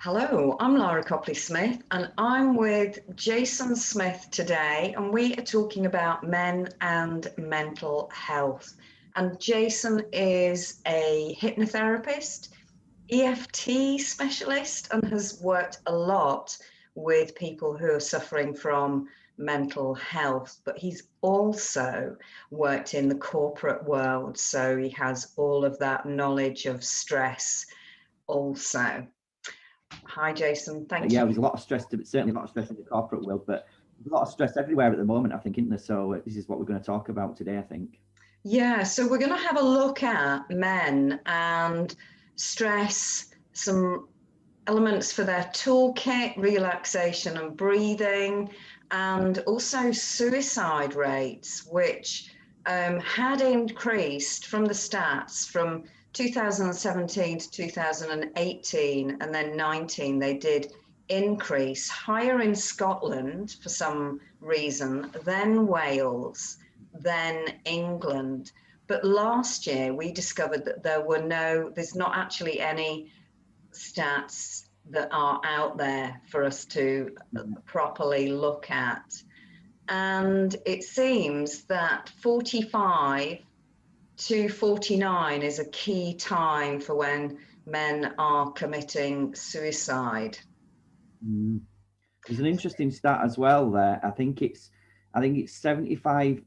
Hello, I'm Laara Copley-Smith and I'm with Jason Smith today, and we are talking about men and mental health. And Jason is a hypnotherapist, EFT specialist, and has worked a lot with people who are suffering from mental health, but he's also worked in the corporate world, so he has all of that knowledge of stress also. Hi, Jason. Thank you. Yeah, there's a lot of stress, certainly a lot of stress in the corporate world, but there's a lot of stress everywhere at the moment, I think, isn't there? So this is what we're going to talk about today, I think. Yeah, so we're going to have a look at men and stress, some elements for their toolkit, relaxation and breathing, and also suicide rates, which had increased from the stats from 2017 to 2018, and then 19 they did increase higher in Scotland for some reason, then Wales, then England. But last year we discovered that there's not actually any stats that are out there for us to properly look at. And it seems that 45 to 49 is a key time for when men are committing suicide. There's an interesting stat as well there. I think it's 75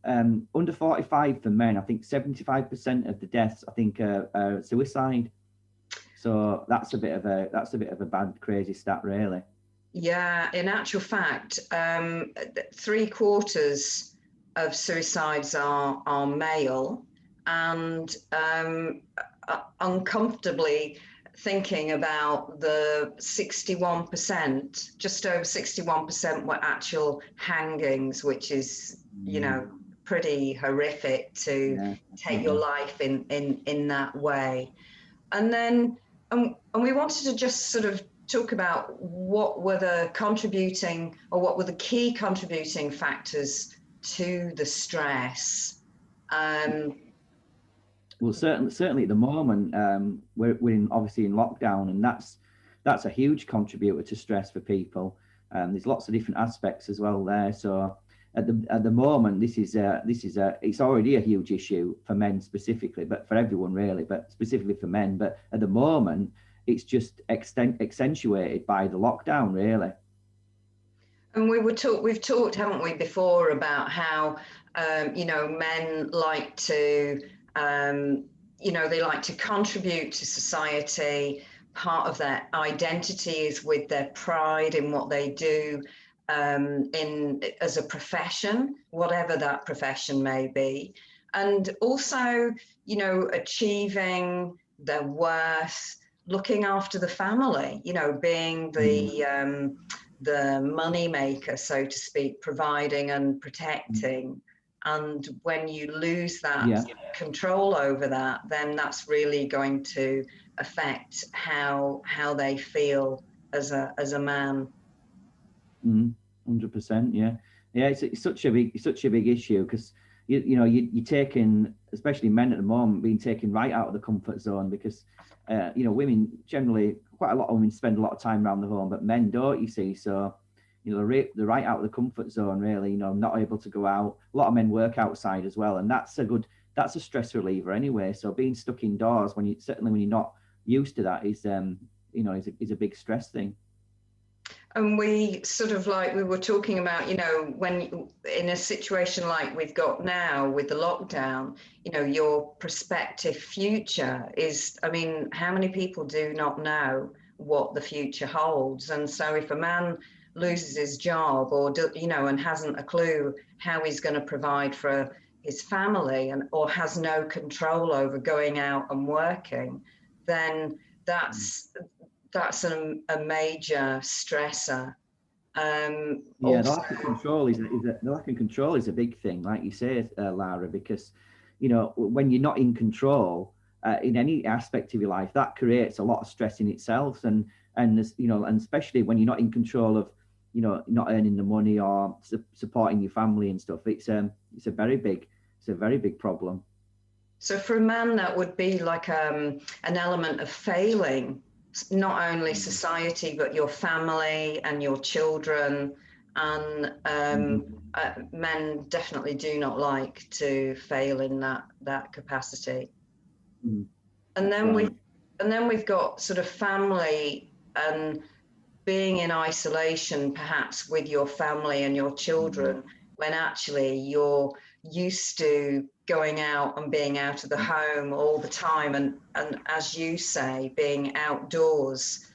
under 45 for men. I think 75% of the deaths I think are suicide. So that's a bit of a bad, crazy stat, really. Yeah, in actual fact, 3/4 of suicides are male, and uncomfortably thinking about the 61%, just over 61% were actual hangings, which is, pretty horrific to take your life in that way. And then, and we wanted to just sort of talk about what were the key contributing factors to the stress. Well, certainly at the moment, we're obviously in lockdown, and that's a huge contributor to stress for people. There's lots of different aspects as well there. So at the moment, it's already a huge issue for men specifically, but for everyone really, but specifically for men. But at the moment, it's just accentuated by the lockdown, really. And we've talked, haven't we, before about how men like to they like to contribute to society. Part of their identity is with their pride in what they do as a profession, whatever that profession may be, and also achieving their worth, looking after the family, being the money maker, so to speak, providing and protecting. And when you lose that control over that, then that's really going to affect how they feel as a man. 100%, yeah. It's such a big issue, because you're taking, especially men at the moment, being taken right out of the comfort zone, because women generally, quite a lot of women spend a lot of time around the home, but men don't, you see. So they're right out of the comfort zone, really, not able to go out. A lot of men work outside as well, and that's a stress reliever anyway. So being stuck indoors certainly when you're not used to that is a big stress thing. And we were talking about, when in a situation like we've got now with the lockdown, your prospective future is, how many people do not know what the future holds? And so if a man loses his job and hasn't a clue how he's going to provide for his family or has no control over going out and working, then that's a major stressor. The lack of control is a big thing, like you say, Laara, because when you're not in control in any aspect of your life, that creates a lot of stress in itself, and especially when you're not in control of not earning the money or supporting your family and stuff. It's a very big problem. So for a man, that would be like an element of failing not only society, but your family and your children. And men definitely do not like to fail in that capacity. And then we've got sort of family and being in isolation, perhaps with your family and your children, when actually you're used to going out and being out of the home all the time, and as you say, being outdoors,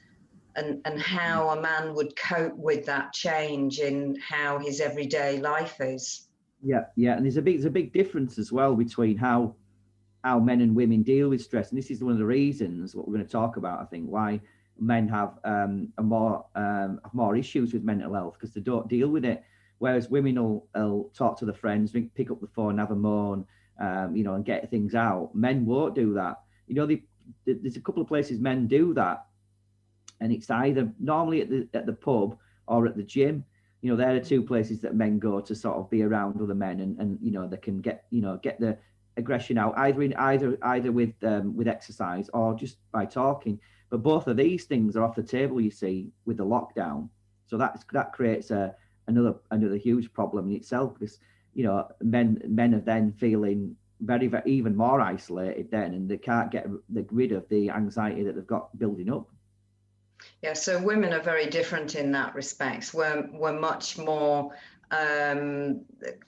and how a man would cope with that change in how his everyday life is. Yeah, and there's a big difference as well between how men and women deal with stress, and this is one of the reasons what we're going to talk about. I think why men have more issues with mental health, because they don't deal with it, whereas women will talk to their friends, pick up the phone, have a moan, and get things out. Men won't do that. There's a couple of places men do that, and it's either normally at the pub or at the gym. They're the two places that men go to sort of be around other men, and they can get the aggression out either with exercise or just by talking. But both of these things are off the table, you see, with the lockdown. So that creates another huge problem in itself, because men are then feeling very, very even more isolated then, and they can't get rid of the anxiety that they've got building up. Yeah, so women are very different in that respect. We're much more,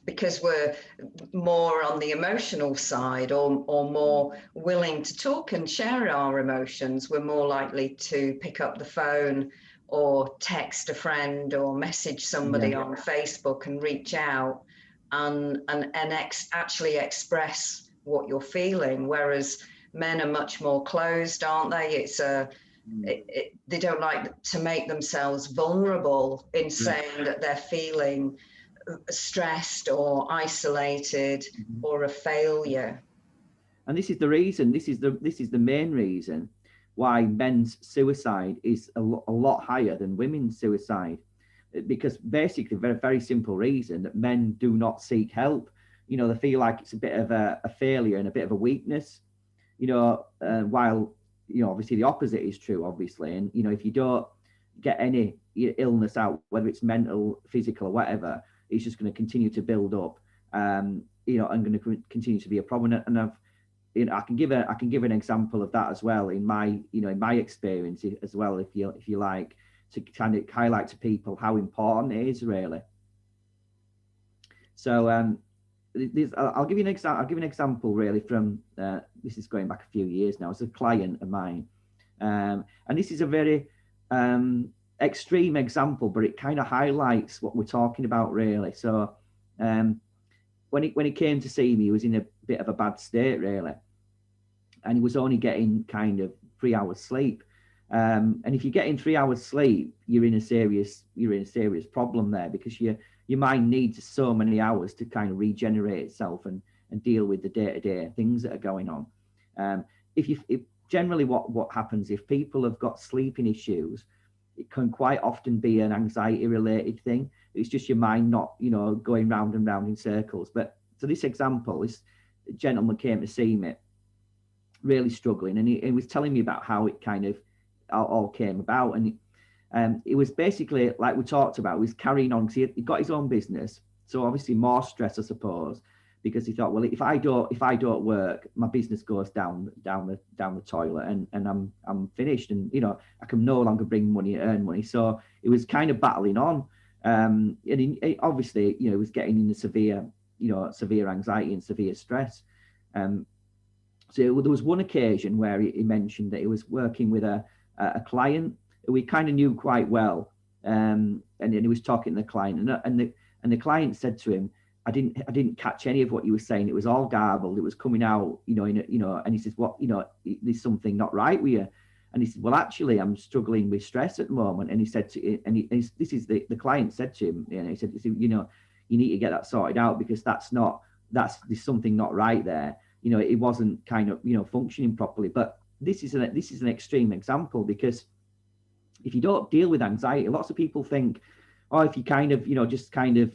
because we're more on the emotional side, or more willing to talk and share our emotions. We're more likely to pick up the phone or text a friend or message somebody on Facebook and reach out and actually express what you're feeling. Whereas men are much more closed, aren't they? They don't like to make themselves vulnerable in saying that they're feeling stressed or isolated or a failure. And this is the reason. This is the main reason why men's suicide is a lot higher than women's suicide, because basically, very, very simple reason that men do not seek help. They feel like it's a bit of a failure and a bit of a weakness. While obviously the opposite is true, obviously. And if you don't get any illness out, whether it's mental, physical, or whatever, it's just going to continue to build up. And going to continue to be a problem. And I can give an example of that as well in my experience as well, if you like, to kind of highlight to people how important it is, really. So I'll give you an example really from this is going back a few years now. It's a client of mine, and this is a very extreme example, but it kind of highlights what we're talking about, really. So when he came to see me, he was in a bit of a bad state, really, and he was only getting kind of 3 hours sleep. And if you're getting 3 hours sleep, you're in a serious problem there, because your mind needs so many hours to kind of regenerate itself and deal with the day-to-day things that are going on. If generally what happens if people have got sleeping issues, it can quite often be an anxiety-related thing. It's just your mind not, going round and round in circles. But so this example, this gentleman came to see me, really struggling, and he was telling me about how it kind of all came about. And it was basically like we talked about, he was carrying on because he got his own business. So obviously more stress, I suppose, because he thought, well, if I don't work, my business goes down the toilet, and I'm finished, and I can no longer earn money. So it was kind of battling on, and he obviously he was getting into severe anxiety and severe stress. So there was one occasion where he mentioned that he was working with a client who we kind of knew quite well, and then he was talking to the client, and the client said to him, I didn't catch any of what you were saying. It was all garbled. It was coming out, and he says, what, there's something not right with you. And he said, well, actually, I'm struggling with stress at the moment. And he said this is the client said to him, he said, you need to get that sorted out, because there's something not right there. It wasn't kind of, functioning properly. But this is an extreme example, because if you don't deal with anxiety, lots of people think, oh, if you kind of, just kind of,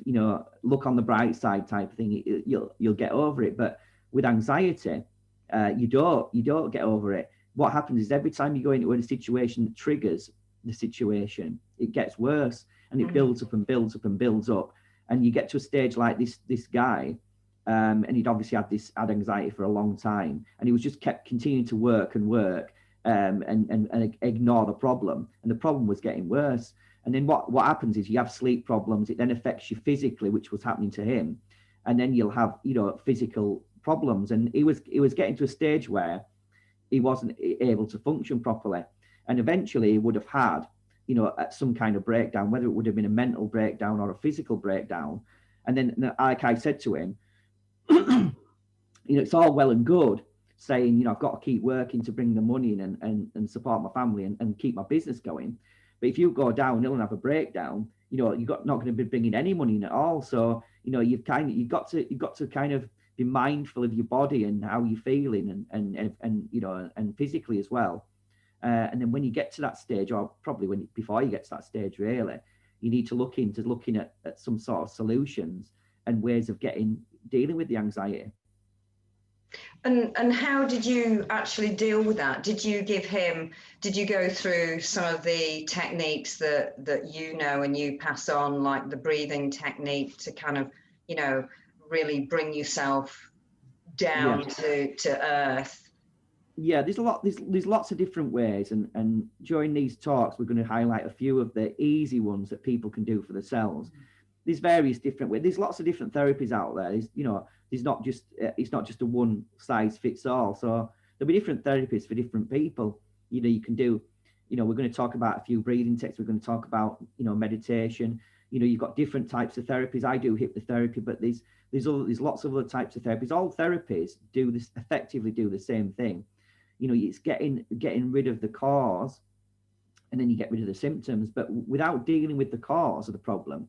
look on the bright side type of thing, you'll get over it. But with anxiety, you don't get over it. what happens is every time you go into a situation that triggers the situation, it gets worse, and it builds up and builds up and builds up. And you get to a stage like this guy, and he'd obviously had anxiety for a long time, and he was just kept continuing to work and work, and ignore the problem, and the problem was getting worse. And then what happens is you have sleep problems. It then affects you physically, which was happening to him, and then you'll have physical problems. And he was getting to a stage where he wasn't able to function properly, and eventually he would have had some kind of breakdown, whether it would have been a mental breakdown or a physical breakdown. And then, like I said to him, it's all well and good saying, I've got to keep working to bring the money in and support my family and keep my business going. But if you go downhill and have a breakdown, you're not going to be bringing any money in at all. So, you've got to kind of be mindful of your body and how you're feeling and physically as well. And then when you get to that stage, or probably before you get to that stage, really, you need to looking at some sort of solutions and ways of dealing with the anxiety. And how did you actually deal with that? Did you go through some of the techniques that and you pass on, like the breathing technique, to kind of, really bring yourself down to earth? Yeah, there's lots of different ways, and during these talks we're going to highlight a few of the easy ones that people can do for themselves. There's various different ways. There's lots of different therapies out there. It's not just a one size fits all. So there'll be different therapies for different people. You can do, we're going to talk about a few breathing techniques. We're going to talk about, meditation. You've got different types of therapies. I do hypnotherapy, but there's lots of other types of therapies. All therapies effectively do the same thing. It's getting rid of the cause, and then you get rid of the symptoms. But without dealing with the cause of the problem,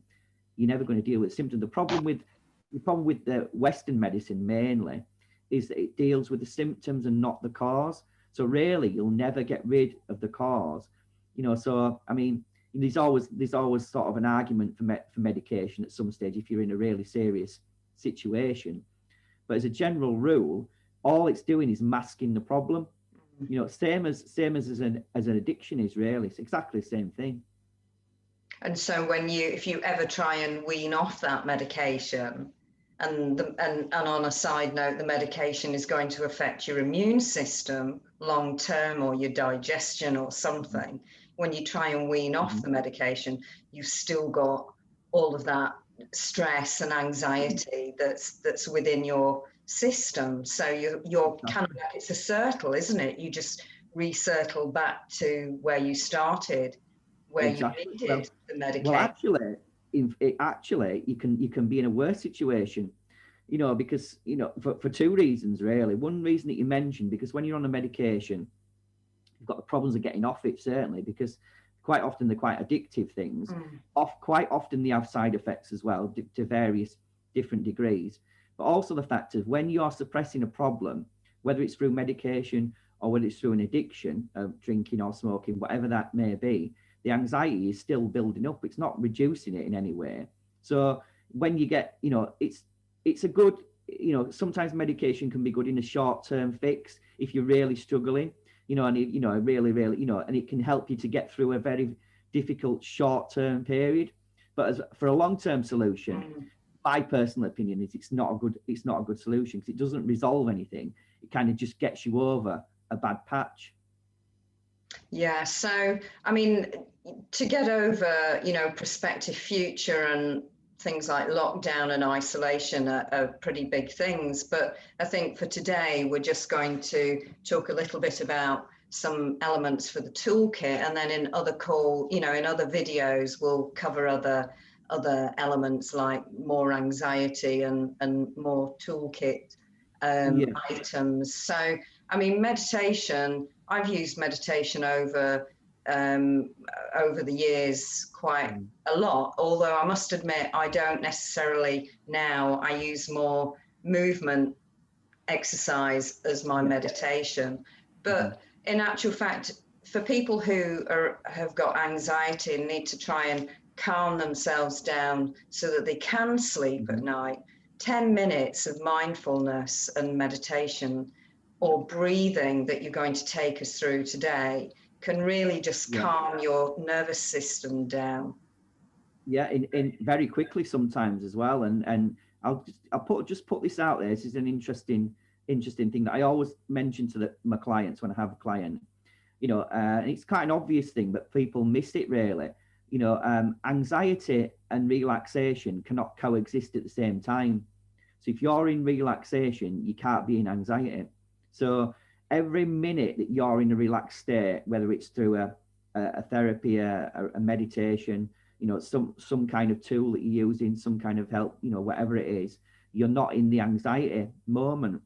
you're never going to deal with symptoms. The problem with the Western medicine mainly is that it deals with the symptoms and not the cause. So really, you'll never get rid of the cause. So I mean, there's always sort of an argument for medication at some stage if you're in a really serious situation. But as a general rule, all it's doing is masking the problem. Same as an addiction is really. It's exactly the same thing. And so if you ever try and wean off that medication, and on a side note, the medication is going to affect your immune system long term, or your digestion or something, when you try and wean off the medication, you've still got all of that stress and anxiety that's within your system. So you're kind of like, it's a circle, isn't it? You just recircle back to where you started, where you needed the medication. Well, actually, you can be in a worse situation, because for two reasons really. One reason that you mentioned, because when you're on a medication, you've got the problems of getting off it, certainly, because quite often they're quite addictive things. Quite often they have side effects as well, to various different degrees. But also the fact is, when you're suppressing a problem, whether it's through medication or whether it's through an addiction of drinking or smoking, whatever that may be, the anxiety is still building up. It's not reducing it in any way. So when you get, it's a good, sometimes medication can be good in a short-term fix if you're really struggling, and really, and it can help you to get through a very difficult short-term period. But for a long-term solution, my personal opinion is it's not a good solution, because it doesn't resolve anything. It kind of just gets you over a bad patch. Yeah. So, I mean, to get over, prospective future and things like lockdown and isolation are pretty big things. But I think for today, we're just going to talk a little bit about some elements for the toolkit, and then in other videos, we'll cover other elements like more anxiety and more toolkit items. So, I mean, meditation, I've used meditation over the years quite a lot, although I must admit I don't necessarily now. I use more movement exercise as my meditation. But in actual fact, for people who have got anxiety and need to try and calm themselves down so that they can sleep at night, 10 minutes of mindfulness and meditation or breathing that you're going to take us through today can really just calm your nervous system down. Yeah, in very quickly sometimes as well. And I'll just put this out there. This is an interesting thing that I always mention to my clients when I have a client. You know, it's quite an obvious thing, but people miss it really. You know, anxiety and relaxation cannot coexist at the same time. So if you're in relaxation, you can't be in anxiety. So every minute that you're in a relaxed state, whether it's through a therapy, a meditation, you know, some kind of tool that you're using, some kind of help, you know, whatever it is, you're not in the anxiety moment.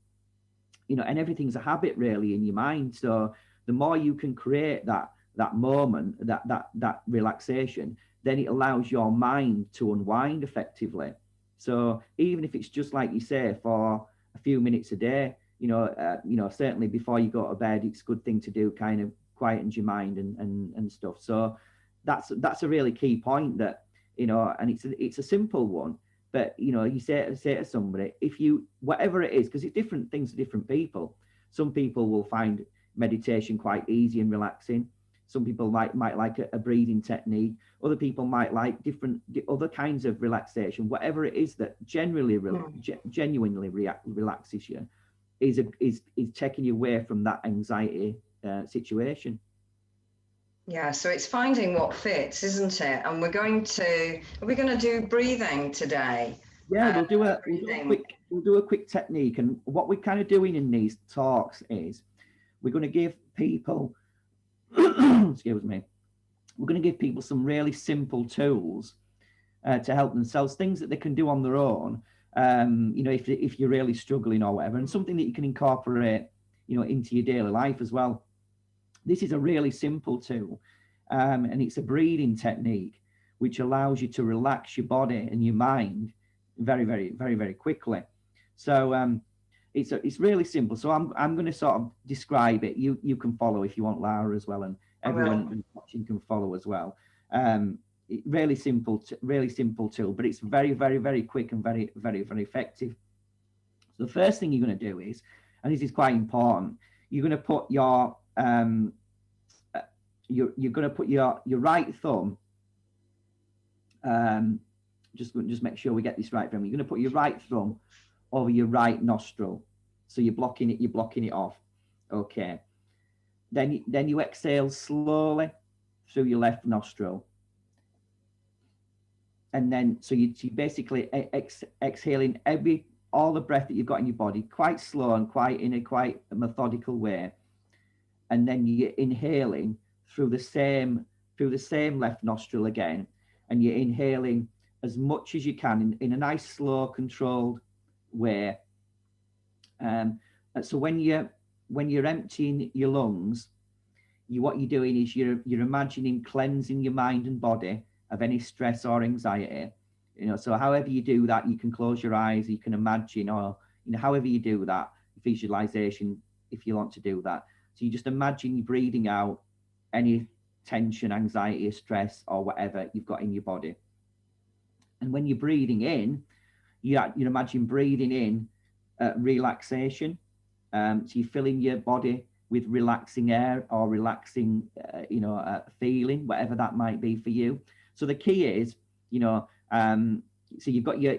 You know, and everything's a habit really in your mind. So the more you can create that moment, that relaxation, then it allows your mind to unwind effectively. So even if it's just like you say for a few minutes a day, you know, certainly before you go to bed, it's a good thing to do, kind of quietens your mind and stuff. So that's a really key point, that, you know, and it's a simple one, but, you know, you say to somebody, if you, whatever it is, because it's different things to different people. Some people will find meditation quite easy and relaxing. Some people might like a breathing technique. Other people might like other kinds of relaxation. Whatever it is that genuinely relaxes you is taking you away from that anxiety situation. Yeah, so it's finding what fits, isn't it? And are we going to do breathing today? Yeah, we'll do a quick technique. And what we're kind of doing in these talks is we're going to give people excuse me, we're going to give people some really simple tools to help themselves, things that they can do on their own, you know, if you're really struggling or whatever, and something that you can incorporate, you know, into your daily life as well. This is a really simple tool, and it's a breathing technique which allows you to relax your body and your mind very, very, very, very quickly. So it's really simple. So I'm going to sort of describe it. You can follow if you want, Laara, as well, and everyone watching can follow as well. Really simple tool, but it's very, very, very quick and very, very, very effective. So the first thing you're going to do is, and this is quite important, you're going to put your you're going to put your right thumb. Just make sure we get this right, from. You're going to put your right thumb over your right nostril, so you're blocking it off. Okay. Then you exhale slowly through your left nostril, and then so you basically exhaling all the breath that you've got in your body, quite slow and in a quite methodical way, and then you're inhaling through the same left nostril again, and you're inhaling as much as you can in a nice, slow, controlled way. So when you're emptying your lungs, what you're doing is you're imagining cleansing your mind and body of any stress or anxiety. You know, so however you do that, you can close your eyes, you can imagine, or, you know, however you do that, visualization, if you want to do that. So you just imagine you're breathing out any tension, anxiety, stress, or whatever you've got in your body. And when you're breathing in, you imagine breathing in relaxation. So you're filling your body with relaxing air or relaxing, feeling, whatever that might be for you. So the key is, you know, so you've got your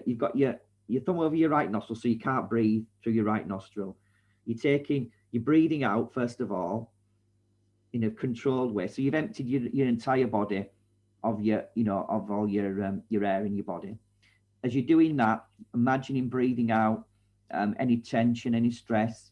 thumb over your right nostril, so you can't breathe through your right nostril. You're breathing out first of all in a controlled way. So you've emptied your entire body of of all your air in your body. As you're doing that, imagining breathing out any tension, any stress,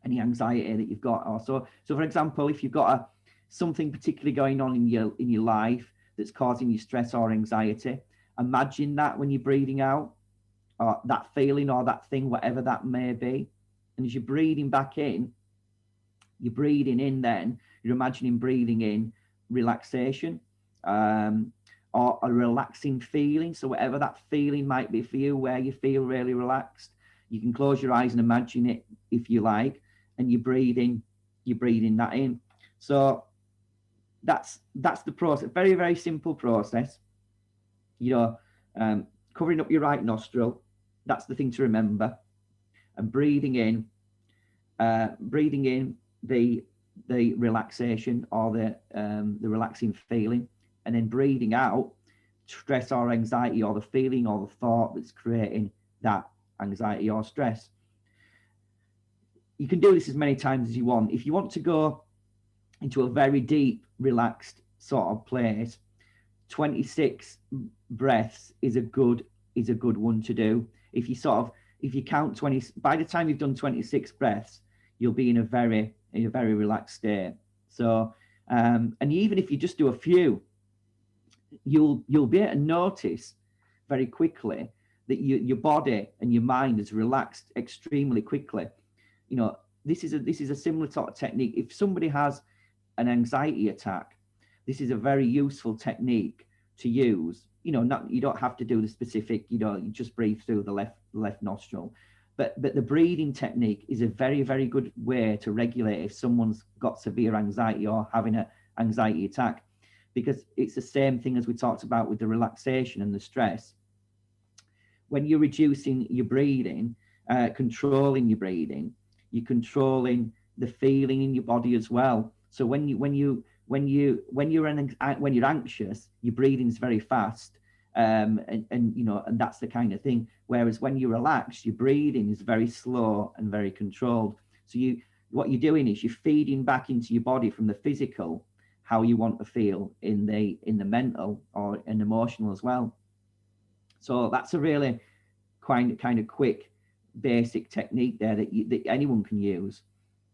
any anxiety that you've got. So for example, if you've got something particularly going on in your life that's causing you stress or anxiety, imagine that when you're breathing out, or that feeling or that thing, whatever that may be. And as you're breathing back in, you're breathing in, then you're imagining breathing in relaxation, or a relaxing feeling. So whatever that feeling might be for you, where you feel really relaxed, you can close your eyes and imagine it if you like, and you're breathing that in. So that's the process. Very, very simple process. You know, covering up your right nostril, that's the thing to remember, and breathing in, breathing in the relaxation or the relaxing feeling, and then breathing out stress or anxiety or the feeling or the thought that's creating that anxiety or stress. You can do this as many times as you want. If you want to go into a very deep, relaxed sort of place, 26 breaths is a good one to do. If you count 20, by the time you've done 26 breaths, you'll be in a very relaxed state. So, and even if you just do a few, you'll be able to notice very quickly that your body and your mind is relaxed extremely quickly. You know, this is a similar sort of technique. If somebody has an anxiety attack, this is a very useful technique to use. You know, you don't have to do the specific, you just breathe through the left nostril. But the breathing technique is a very, very good way to regulate if someone's got severe anxiety or having an anxiety attack, because it's the same thing as we talked about with the relaxation and the stress. When you're reducing your breathing, controlling your breathing, you're controlling the feeling in your body as well. So when you're anxious, your breathing is very fast, and that's the kind of thing. Whereas when you relax, your breathing is very slow and very controlled. So what you're doing is you're feeding back into your body from the physical how you want to feel in the mental or in emotional as well. So that's a really kind of quick, basic technique there that anyone can use.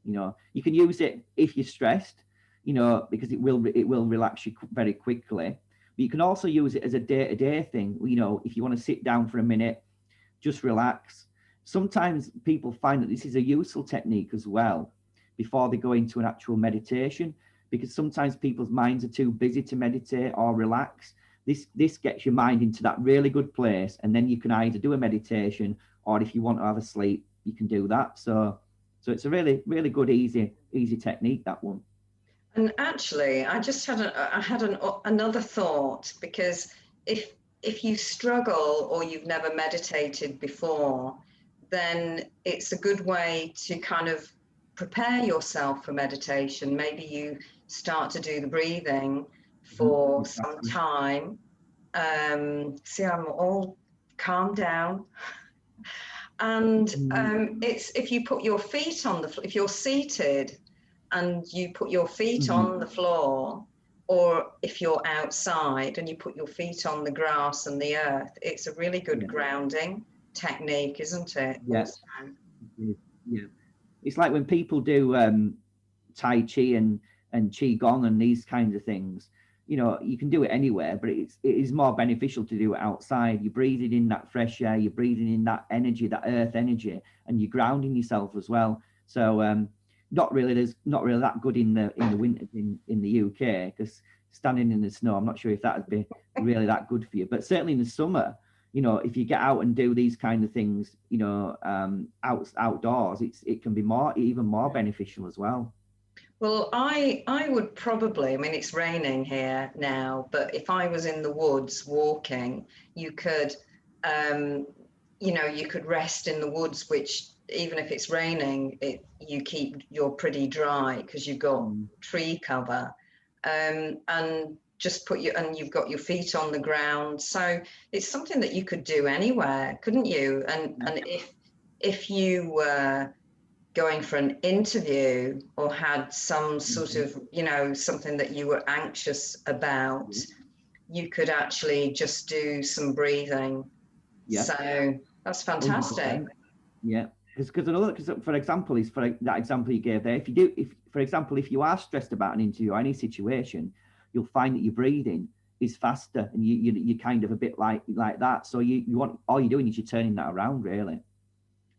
You know, you can use it if you're stressed, because it will relax you very quickly. But you can also use it as a day-to-day thing. You know, if you want to sit down for a minute, just relax. Sometimes people find that this is a useful technique as well before they go into an actual meditation, because sometimes people's minds are too busy to meditate or relax. This gets your mind into that really good place, and then you can either do a meditation, or if you want to have a sleep, you can do that. So it's a really, really good, easy technique, that one. And actually, I just had another thought, because if you struggle or you've never meditated before, then it's a good way to kind of prepare yourself for meditation. Maybe you start to do the breathing for some time. See, I'm all calm down. And it's if you put your feet on the floor, if you're seated and you put your feet on the floor, or if you're outside and you put your feet on the grass and the earth, it's a really good grounding technique, isn't it? Yes. Yeah. It's like when people do Tai Chi and Qigong and these kinds of things, you can do it anywhere, but it is more beneficial to do it outside. You're breathing in that fresh air, you're breathing in that energy, that earth energy, and you're grounding yourself as well. So not really that good in the winter in the UK, because standing in the snow, I'm not sure if that would be really that good for you. But certainly in the summer, if you get out and do these kind of things, outdoors, it can be even more beneficial as well. Well, I would probably, I mean, it's raining here now, but if I was in the woods walking, you could, you could rest in the woods, which even if it's raining, you're pretty dry because you've got tree cover, and just you've got your feet on the ground. So it's something that you could do anywhere, couldn't you? And if you were going for an interview or had some sort of, something that you were anxious about, you could actually just do some breathing. Yeah. So that's fantastic. 100%. Yeah. Because for example, that example you gave there, if you are stressed about an interview or any situation, you'll find that your breathing is faster, and you kind of a bit like that. So all you're doing is you're turning that around, really.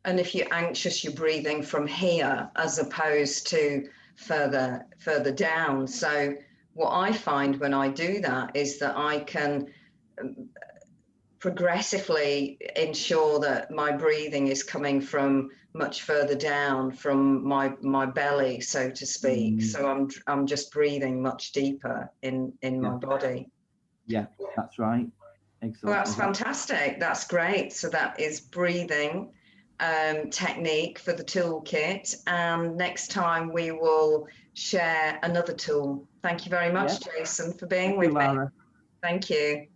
And if you're anxious, you're breathing from here as opposed to further down. So what I find when I do that is that I can progressively ensure that my breathing is coming from much further down from my belly, so to speak. So I'm just breathing much deeper in my body. Yeah, that's right. Excellent. Well, that's fantastic. That's great. So that is breathing. technique for the toolkit, and next time we will share another tool. Thank you very much, Jason, for being with me. Laara. Thank you.